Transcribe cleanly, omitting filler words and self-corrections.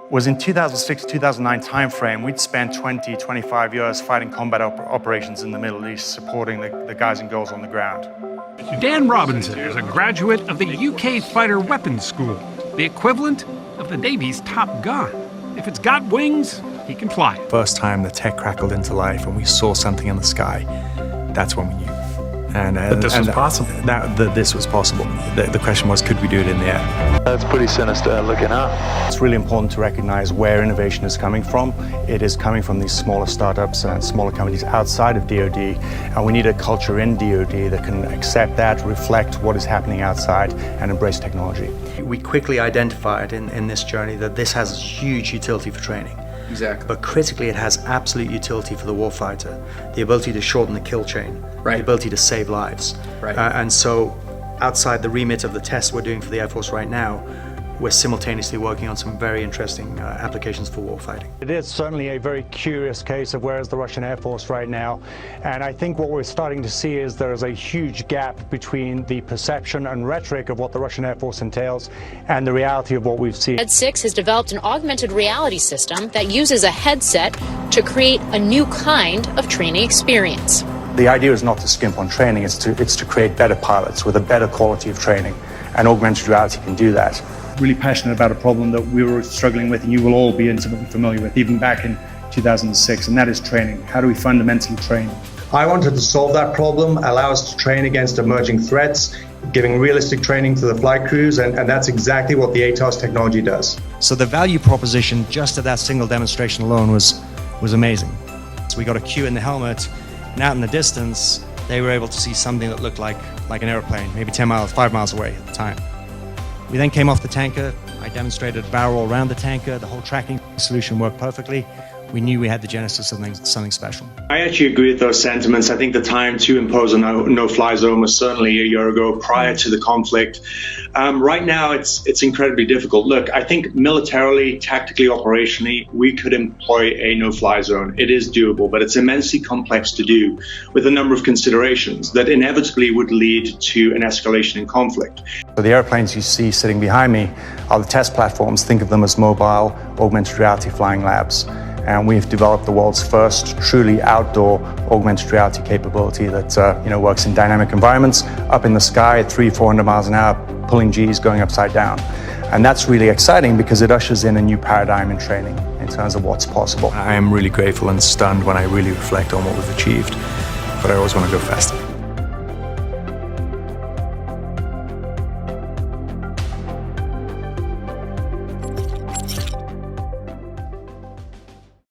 was in 2006-2009 timeframe, we'd spent 20, 25 years fighting combat operations in the Middle East, supporting the guys and girls on the ground. Dan Robinson is a graduate of the UK Fighter Weapons School, the equivalent of the Navy's Top Gun. If it's got wings, he can fly it. First time the tech crackled into life and we saw something in the sky, that's when we knew. But this was possible. This was possible. The question was, could we do it in the air? That's pretty sinister looking up. It's really important to recognize where innovation is coming from. It is coming from these smaller startups and smaller companies outside of DoD, and we need a culture in DoD that can accept that, reflect what is happening outside, and embrace technology. We quickly identified in this journey that this has huge utility for training. Exactly. But critically, it has absolute utility for the warfighter. The ability to shorten the kill chain, Right. the ability to save lives. Right. And so, outside the remit of the tests we're doing for the Air Force right now, we're simultaneously working on some very interesting applications for warfighting. It is certainly a very curious case of where is the Russian Air Force right now. And I think what we're starting to see is there is a huge gap between the perception and rhetoric of what the Russian Air Force entails and the reality of what we've seen. Ed 6 has developed an augmented reality system that uses a headset to create a new kind of training experience. The idea is not to skimp on training, it's to create better pilots with a better quality of training. And augmented reality can do that. Really passionate about a problem that we were struggling with, and you will all be intimately familiar with, even back in 2006, and that is training. How do we fundamentally train? I wanted to solve that problem, allow us to train against emerging threats, giving realistic training to the flight crews, and that's exactly what the ATOS technology does. So the value proposition just of that single demonstration alone was amazing. So we got a cue in the helmet, and out in the distance, they were able to see something that looked like an airplane, maybe 5 miles away at the time. We then came off the tanker. I demonstrated a barrel roll around the tanker. The whole tracking solution worked perfectly. We knew we had the genesis of something special. I actually agree with those sentiments. I think the time to impose a no-fly zone was certainly a year ago, prior to the conflict. Right now, it's incredibly difficult. Look, I think militarily, tactically, operationally, we could employ a no-fly zone. It is doable, but it's immensely complex to do with a number of considerations that inevitably would lead to an escalation in conflict. So the airplanes you see sitting behind me are the test platforms. Think of them as mobile, augmented reality flying labs. And we've developed the world's first truly outdoor augmented reality capability that works in dynamic environments, up in the sky at 300-400 miles an hour, pulling G's, going upside down. And that's really exciting because it ushers in a new paradigm in training in terms of what's possible. I am really grateful and stunned when I really reflect on what was achieved, but I always want to go faster.